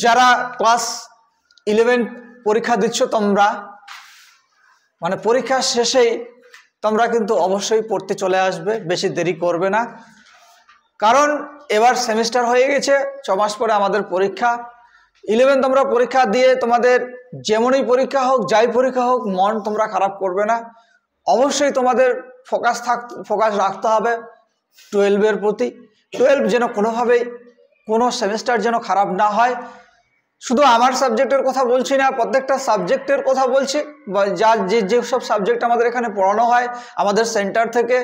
যারা ক্লাস 11 পরীক্ষা দিচ্ছ তোমরা, মানে পরীক্ষা শেষেই তোমরা কিন্তু অবশ্যই পড়তে চলে আসবে, বেশি দেরি করবে না। কারণ এবার সেমিস্টার হয়ে গেছে, 6 মাস পরে আমাদের পরীক্ষা। 11 তোমরা পরীক্ষা দিয়ে তোমাদের যেমনই পরীক্ষা হোক, যাই পরীক্ষা হোক, মন তোমরা খারাপ করবে না। অবশ্যই তোমাদের ফোকাস রাখতে হবে 12-এর প্রতি। 12 যেন কোনোভাবেই কোনো সেমিস্টার যেন খারাপ না হয়। শুধু আমার সাবজেক্টের কথা বলছি না, প্রত্যেকটা সাবজেক্টের কথা বলছি। যেসব সাবজেক্ট আমাদের এখানে পড়ানো হয় আমাদের সেন্টার থেকে,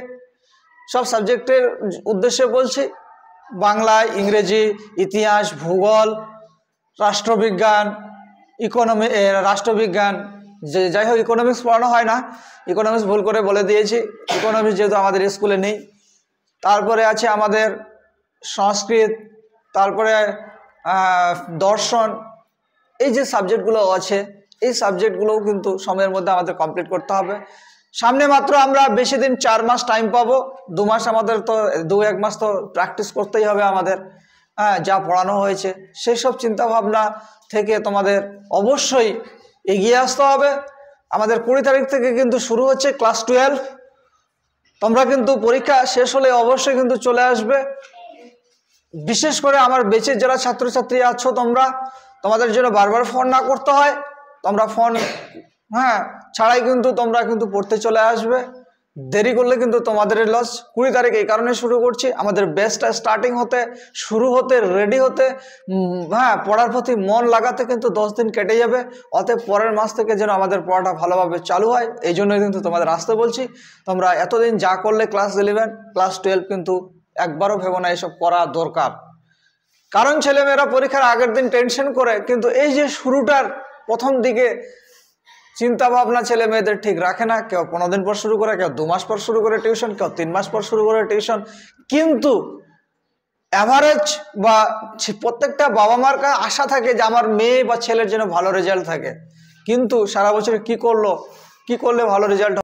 সব সাবজেক্টের উদ্দেশ্যে বলছি। বাংলা, ইংরেজি, ইতিহাস, ভূগোল, রাষ্ট্রবিজ্ঞান, রাষ্ট্রবিজ্ঞান, যাই হোক, ইকোনমিক্স পড়ানো হয় না, ইকোনমিক্স ভুল করে বলে দিয়েছি, ইকোনমিক্স যেহেতু আমাদের স্কুলে নেই। তারপরে আছে আমাদের সংস্কৃত, তারপরে দর্শন। এই যে সাবজেক্টগুলো আছে, এই সাবজেক্টগুলোও কিন্তু সময়ের মধ্যে আমাদের কমপ্লিট করতে হবে। সামনে মাত্র আমরা বেশি দিন 4 মাস টাইম পাবো, 2 মাস আমাদের তো 2-1 মাস তো প্র্যাকটিস করতেই হবে আমাদের। যা পড়ানো হয়েছে সেই সব চিন্তাভাবনা থেকে তোমাদের অবশ্যই এগিয়ে আসতে হবে। আমাদের 20 তারিখ থেকে কিন্তু শুরু হচ্ছে ক্লাস 12। তোমরা কিন্তু পরীক্ষা শেষ হলে অবশ্যই কিন্তু চলে আসবে। বিশেষ করে আমার বেঁচে যারা ছাত্রছাত্রী আছো, তোমাদের জন্য বারবার ফোন না করতে হয়, তোমরা ফোন ছাড়াই কিন্তু তোমরা কিন্তু পড়তে চলে আসবে। দেরি করলে কিন্তু তোমাদের লস। 20 তারিখ এই কারণে শুরু করছি, আমাদের বেসটা শুরু হতে রেডি হতে, পড়ার প্রতি মন লাগাতে কিন্তু 10 দিন কেটে যাবে। অতএব পরের মাস থেকে যেন আমাদের পড়াটা ভালোভাবে চালু হয়, এই জন্যই কিন্তু তোমাদের আসতে বলছি। তোমরা এতদিন যা করলে ক্লাস 11, ক্লাস 12 কিন্তু একবারও ভেবো না এসব করা দরকার। কারণ ছেলেমেয়েরা পরীক্ষার আগের দিন টেনশন করে, কিন্তু এই যে শুরুটার প্রথম দিকে চিন্তা ভাবনা ছেলে মেয়েদের ঠিক রাখে না। কেউ 15 দিন পর শুরু করে, কেউ 2 মাস পর শুরু করে টিউশন, কেউ 3 মাস পর শুরু করে টিউশন। কিন্তু অ্যাভারেজ বা প্রত্যেকটা বাবা মার আশা থাকে যে আমার মেয়ে বা ছেলের যেন ভালো রেজাল্ট থাকে। কিন্তু সারা বছর কি করলে ভালো রেজাল্ট